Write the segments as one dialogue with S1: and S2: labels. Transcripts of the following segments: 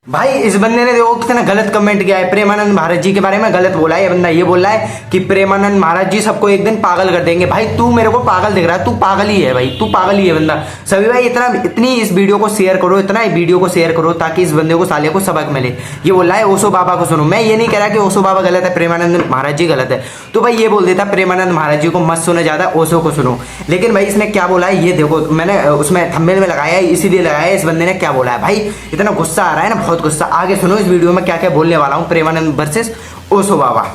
S1: भाई इस बंदे ने देखो कितना गलत कमेंट किया है, प्रेमानंद महाराज जी के बारे में गलत बोला है। ये बंदा ये बोल रहा है कि प्रेमानंद महाराज जी सबको एक दिन पागल कर देंगे। भाई तू मेरे को पागल दिख रहा है, तू पागल ही है भाई, तू पागल ही है बंदा। सभी भाई इतनी इस वीडियो को शेयर करो, इतना वीडियो को शेयर करो ताकि इस बंदे को साले को सबक मिले। ये बोल रहा है ओशो बाबा को सुनो। मैं ये नहीं कह रहा कि ओशो बाबा गलत है, प्रेमानंद महाराज जी गलत है। तो भाई ये बोल देता प्रेमानंद महाराज जी को मत सुनो ज्यादा, ओशो को सुनो। लेकिन भाई इसने क्या बोला है ये देखो, मैंने उसमें थंबनेल में लगाया है, इसीलिए लगाया है। इस बंदे ने क्या बोला है भाई, इतना गुस्सा आ रहा है ना, बहुत गुस्सा। आगे सुनो इस वीडियो में क्या क्या बोलने वाला हूँ प्रेमानंद वर्सेस ओशो बाबा।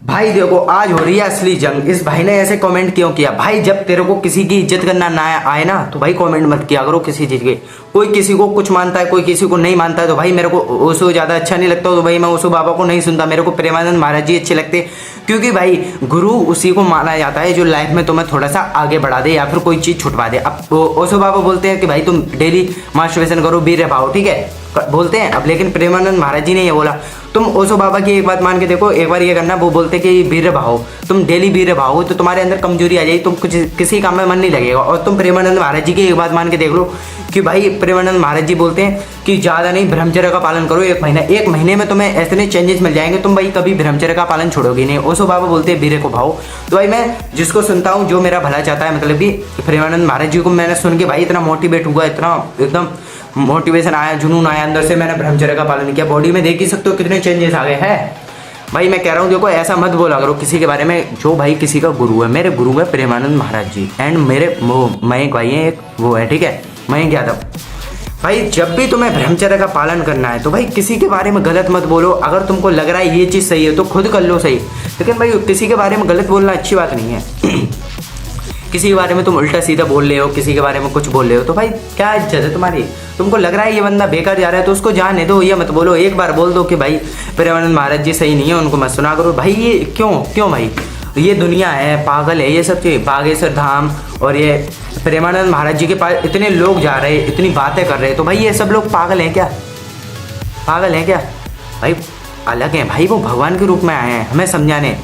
S1: भाई देखो आज हो रही है असली जंग। इस भाई ने ऐसे कमेंट क्यों किया? भाई जब तेरे को किसी की इज्जत करना ना आए ना तो भाई कमेंट मत किया करो किसी चीज के। कोई किसी को कुछ मानता है, कोई किसी को नहीं मानता है। तो भाई मेरे को ओशो ज्यादा अच्छा नहीं लगता, तो भाई मैं ओशो बाबा को नहीं सुनता। मेरे को प्रेमानंद महाराज जी अच्छे लगते, क्योंकि भाई गुरु उसी को माना जाता है जो लाइफ में तुम्हें थोड़ा सा आगे बढ़ा दे या फिर कोई चीज छुटवा दे। अब ओशो बाबा बोलते हैं कि भाई तुम डेली मास्टरबेशन करो, वीर्य पाओ, ठीक है बोलते हैं। अब लेकिन प्रेमानंद महाराज जी ने ये बोला, तुम ओशो बाबा की एक बात मान के देखो, एक बार ये करना, वो बोलते कि वीर्य भाओ, तुम डेली वीर्य भाओ तो तुम्हारे अंदर कमजोरी आ जाएगी, तुम कुछ किसी काम में मन नहीं लगेगा। और तुम प्रेमानंद महाराज जी की एक बात मान के देख लो कि भाई प्रेमानंद महाराज जी बोलते हैं कि ज़्यादा नहीं ब्रह्मचर्य का पालन करो, एक महीने में तुम्हें ऐसे चेंजेस मिल जाएंगे, तुम भाई कभी ब्रह्मचर्य का पालन छोड़ोगे नहीं। ओशो बाबा बोलते हैं वीर्य को भाओ। तो भाई मैं जिसको सुनता हूँ जो मेरा भला चाहता है, मतलब कि प्रेमानंद महाराज जी को मैंने सुन के भाई इतना मोटिवेट हुआ, इतना एकदम मोटिवेशन आया, जुनून आया अंदर से। मैंने ब्रह्मचर्य का पालन किया, बॉडी में देख ही सकते हो कितने चेंजेस आ गए हैं। भाई मैं कह रहा हूँ देखो ऐसा मत बोला करो किसी के बारे में जो भाई किसी का गुरु है। मेरे गुरु है प्रेमानंद महाराज जी एंड मेरे वो मयंक भाई हैं, एक वो है, ठीक है, मयंक यादव। भाई जब भी तुम्हें ब्रह्मचर्य का पालन करना है तो भाई किसी के बारे में गलत मत बोलो। अगर तुमको लग रहा है ये चीज़ सही है तो खुद कर लो सही, लेकिन भाई किसी के बारे में गलत बोलना अच्छी बात नहीं है। किसी के बारे में तुम उल्टा सीधा बोल रहे हो, किसी के बारे में कुछ बोल रहे हो, तो भाई क्या इज्जत है तुम्हारी? तुमको लग रहा है ये बंदा बेकार जा रहा है तो उसको जाने दो, ये मत बोलो। एक बार बोल दो कि भाई प्रेमानंद महाराज जी सही नहीं है, उनको मत सुना करो। भाई ये क्यों भाई, ये दुनिया है, पागल है ये सब चीज़। बागेश्वर धाम और ये प्रेमानंद महाराज जी के पास इतने लोग जा रहे हैं, इतनी बातें कर रहे हैं, तो भाई ये सब लोग पागल हैं क्या? पागल हैं क्या? भाई अलग हैं भाई, वो भगवान के रूप में आए हैं हमें समझाने।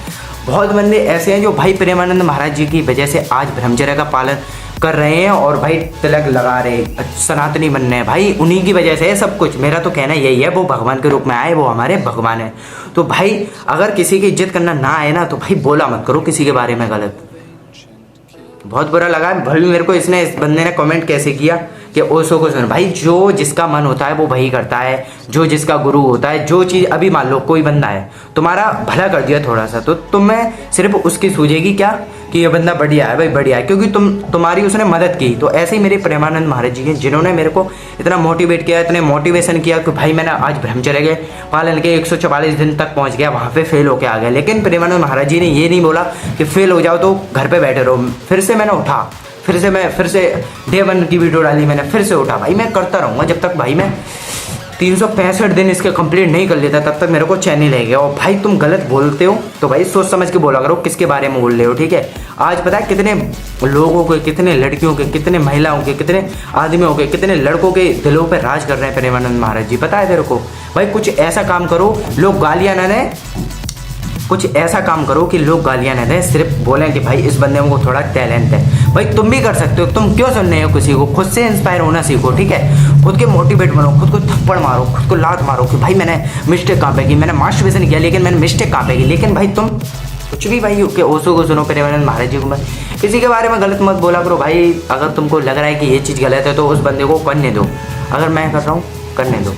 S1: बहुत बंदे ऐसे हैं जो भाई प्रेमानंद महाराज जी की वजह से आज ब्रह्मचर्य का पालन कर रहे हैं और भाई तिलक लगा रहे, सनातनी बन रहे हैं। भाई उन्हीं की वजह से है सब कुछ। मेरा तो कहना यही है, वो भगवान के रूप में आए, वो हमारे भगवान है। तो भाई अगर किसी की इज्जत करना ना आए ना तो भाई बोला मत करो किसी के बारे में गलत। बहुत बुरा लगा भाई मेरे को इस बंदे ने कमेंट कैसे किया कि ओशो को सुन। भाई जो जिसका मन होता है वो वही करता है, जो जिसका गुरु होता है। जो चीज़ अभी मान लो कोई बंदा है तुम्हारा भला कर दिया थोड़ा सा, तो तुम्हें सिर्फ उसकी सूझेगी क्या कि ये बंदा बढ़िया है, भाई बढ़िया है, क्योंकि तुम्हारी उसने मदद की। तो ऐसे ही मेरे प्रेमानंद महाराज जी हैं जिन्होंने मेरे को इतना मोटिवेट किया, इतने मोटिवेशन किया कि भाई मैंने आज ब्रह्मचर्य के पालन के 144 दिन तक पहुंच गया, वहाँ पे फेल होके आ गया। लेकिन प्रेमानंद महाराज जी ने ये नहीं बोला कि फेल हो जाओ तो घर पे बैठे रहो। फिर से मैंने उठा, फिर से डे 1 की वीडियो डाली मैंने, फिर से उठा। भाई मैं करता रहूँगा जब तक भाई मैं 365 दिन इसके कंप्लीट नहीं कर लेता, तब तक मेरे को चैन नहीं लगेगा। और भाई तुम गलत बोलते हो तो भाई सोच समझ के बोला करो किसके बारे में बोल रहे हो, ठीक है। आज पता है कितने लोगों के, कितने लड़कियों के, कितने महिलाओं के, कितने आदमियों के, कितने लड़कों के दिलों पर राज कर रहे हैं प्रेमानंद महाराज जी, पता है तेरे को? भाई कुछ ऐसा काम करो लोग गालियाँ ना दें, कुछ ऐसा काम करो कि लोग गालियाँ न दें, सिर्फ बोलें कि भाई इस बंदे को थोड़ा टैलेंट है। भाई तुम भी कर सकते हो, तुम क्यों सुन रहे हो किसी को? खुद से इंस्पायर होना सीखो, ठीक है। खुद के मोटिवेट बनो, खुद को थप्पड़ मारो, खुद को लात मारो कि भाई मैंने मिस्टेक कहाँ पे की, मैंने मास्टरबेशन किया लेकिन मैंने मिस्टेक कहाँ पे की। लेकिन भाई तुम कुछ भी भाई कि ओशो को सुनो, प्रेमानंद महाराज जी को मत, किसी के बारे में गलत मत बोला करो। भाई अगर तुमको लग रहा है कि ये चीज़ गलत है तो उस बंदे को करने दो। अगर मैं कर रहा हूँ करने दो,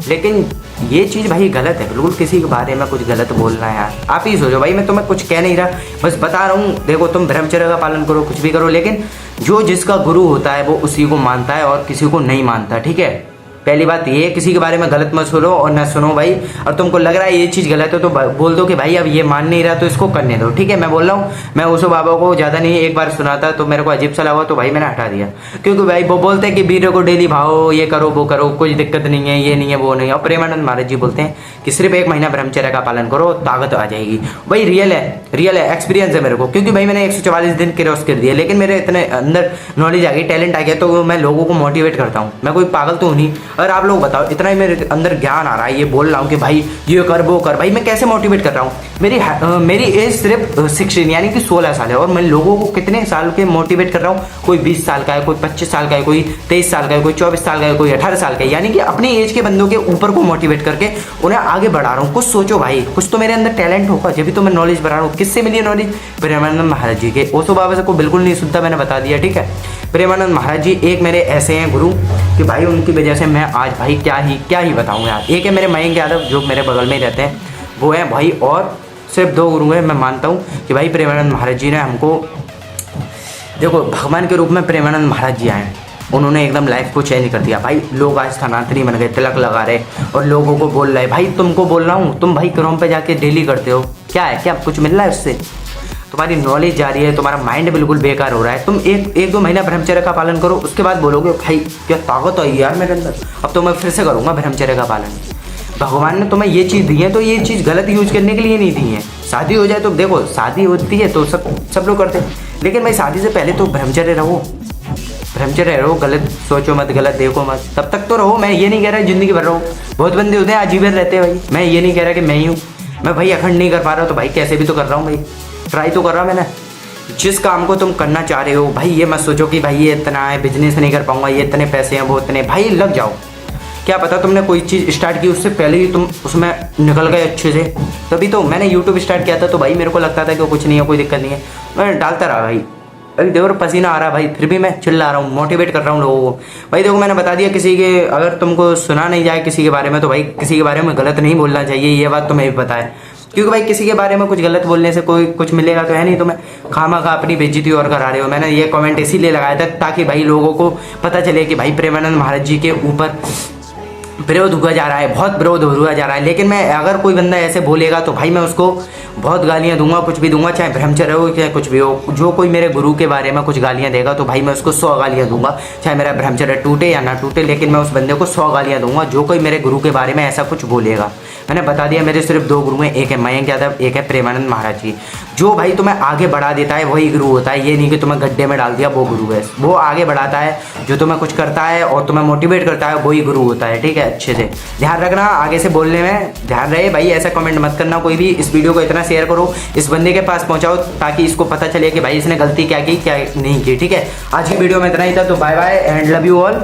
S1: लेकिन ये चीज़ भाई गलत है, बिल्कुल किसी के बारे में कुछ गलत बोलना है यार। आप ही सोचो भाई, मैं तुम्हें कुछ कह नहीं रहा, बस बता रहा हूँ। देखो तुम ब्रह्मचर्य का पालन करो, कुछ भी करो, लेकिन जो जिसका गुरु होता है वो उसी को मानता है और किसी को नहीं मानता, ठीक है। पहली बात ये, किसी के बारे में गलत मत सुनो और ना सुनो भाई। और तुमको लग रहा है ये चीज़ गलत है तो बोल दो कि भाई अब ये मान नहीं रहा तो इसको करने दो, ठीक है। मैं बोल रहा हूँ, मैं ओशो बाबा को ज़्यादा नहीं एक बार सुना था तो मेरे को अजीब सा लगा तो भाई मैंने हटा दिया, क्योंकि भाई वो बोलते हैं कि वीडियो को डेली भाओ, ये करो वो करो, कोई दिक्कत नहीं है, ये नहीं है वो नहीं है। और प्रेमानंद महाराज जी बोलते हैं कि सिर्फ 1 महीना ब्रह्मचर्य का पालन करो, ताकत आ जाएगी। भाई रियल है, एक्सपीरियंस है मेरे को, क्योंकि भाई मैंने 144 दिन क्रॉस कर दिया, लेकिन मेरे इतने अंदर नॉलेज आ गई, टैलेंट आ गया, तो मैं लोगों को मोटिवेट करता हूँ। मैं कोई पागल तो हूँ नहीं। और आप लोग बताओ, इतना ही मेरे अंदर ज्ञान आ रहा है, ये बोल रहा हूँ कि भाई ये कर वो कर, भाई मैं कैसे मोटिवेट कर रहा हूँ। मेरी एज सिर्फ 16 यानी कि 16 साल है, और मैं लोगों को कितने साल के मोटिवेट कर रहा हूँ। कोई 20 साल का है, कोई 25 साल का है, कोई 23 साल का है, कोई 24 साल का है, कोई 18 साल का है, यानी कि अपनी एज के बंदों के ऊपर को मोटिवेट करके उन्हें आगे बढ़ा रहा हूँ। कुछ सोचो भाई, कुछ तो मेरे अंदर टैलेंट होगा, जब भी तो मैं नॉलेज बढ़ा रहा हूँ। किससे मिली नॉलेज? प्रेमानंद महाराज जी के। ओशो बाबा से को बिल्कुल नहीं सुनता, मैंने बता दिया, ठीक है। प्रेमानंद महाराज जी एक मेरे ऐसे हैं गुरु कि भाई उनकी वजह से मैं आज भाई क्या ही बताऊँ यार। एक है मेरे मयंक यादव जो मेरे बगल में ही रहते हैं, वो है भाई, और सिर्फ 2 गुरु हैं। मैं मानता हूँ कि भाई प्रेमानंद महाराज जी ने हमको, देखो भगवान के रूप में प्रेमानंद महाराज जी आए, उन्होंने एकदम लाइफ को चेंज कर दिया भाई। लोग आज धनातनी बन गए, तिलक लगा रहे और लोगों को बोल रहे। भाई तुमको बोल रहा हूँ, तुम भाई क्रोम पे जाके डेली करते हो, क्या है, क्या कुछ मिल रहा है उससे? तुम्हारी नॉलेज जा रही है, तुम्हारा माइंड बिल्कुल बेकार हो रहा है। तुम एक 2 महीना ब्रह्मचर्य का पालन करो, उसके बाद बोलोगे भाई क्या ताकत आई यार मेरे अंदर, अब तो मैं फिर से करूँगा ब्रह्मचर्य का पालन। भगवान ने तुम्हें ये चीज़ दी है तो ये चीज़ गलत यूज करने के लिए नहीं दी है। शादी हो जाए तो देखो, शादी होती है तो सब लोग करते हैं, लेकिन भाई शादी से पहले तो ब्रह्मचर्य रहो, ब्रह्मचर्य रहो। गलत सोचो मत, गलत देखो मत, तब तक तो रहो। मैं ये नहीं कह रहा जिंदगी भर रहो, बहुत बंदे होते हैं आजीवन रहते हैं भाई। मैं ये नहीं कह रहा कि मैं ही हूँ, मैं भाई अखंड नहीं कर पा रहा हूँ तो भाई कैसे भी तो कर रहा हूँ भाई, ट्राई तो कर रहा हूँ मैंने। जिस काम को तुम करना चाह रहे हो भाई, ये मत सोचो कि भाई ये इतना है, बिजनेस नहीं कर पाऊंगा, ये इतने पैसे हैं, वो इतने, भाई लग जाओ। क्या पता तुमने कोई चीज़ स्टार्ट की, उससे पहले ही तुम उसमें निकल गए अच्छे से। तभी तो मैंने यूट्यूब स्टार्ट किया था, तो भाई मेरे को लगता था कि कुछ नहीं है, कोई दिक्कत नहीं है, मैं डालता रहा भाई। अभी देखो पसीना आ रहा है भाई, फिर भी मैं चिल्ला रहा हूँ, मोटिवेट कर रहा हूँ लोगों को। भाई देखो मैंने बता दिया, किसी के अगर तुमको सुना नहीं जाए किसी के बारे में, तो भाई किसी के बारे में गलत नहीं बोलना चाहिए, ये बात तुम्हें भी पता है। क्योंकि भाई किसी के बारे में कुछ गलत बोलने से कोई कुछ मिलेगा तो है नहीं, तुम्हें खामा अपनी बेइज्जती और करा रहे हो। मैंने ये कमेंट इसीलिए लगाया था ताकि भाई लोगों को पता चले कि भाई प्रेमानंद महाराज जी के ऊपर विरोध हुआ जा रहा है, बहुत विरोध हुआ जा रहा है। लेकिन मैं अगर कोई बंदा ऐसे बोलेगा तो भाई मैं उसको बहुत गालियां दूंगा, कुछ भी दूंगा, चाहे ब्रह्मचर्य हो चाहे कुछ भी हो। जो कोई मेरे गुरु के बारे में कुछ गालियां देगा तो भाई मैं उसको 100 गालियां दूंगा, चाहे मेरा ब्रह्मचर्य टूटे या ना टूटे, लेकिन मैं उस बंदे को 100 गालियां दूंगा जो कोई मेरे गुरु के बारे में ऐसा कुछ बोलेगा। मैंने बता दिया, मेरे सिर्फ 2 गुरु हैं, एक है मयंक यादव, एक है प्रेमानंद महाराज जी। जो भाई तुम्हें आगे बढ़ा देता है वही गुरु होता है, ये नहीं कि तुम्हें गड्ढे में डाल दिया वो गुरु है। वो आगे बढ़ाता है, जो तुम्हें कुछ करता है और तुम्हें मोटिवेट करता है वही गुरु होता है, ठीक है। अच्छे से ध्यान रखना, आगे से बोलने में ध्यान रहे भाई, ऐसा कमेंट मत करना कोई भी। इस वीडियो को इतना शेयर करो, इस बंदे के पास पहुंचाओ ताकि इसको पता चले कि भाई इसने गलती क्या की क्या नहीं की, ठीक है। आज की वीडियो में इतना ही था, तो bye bye and love you all.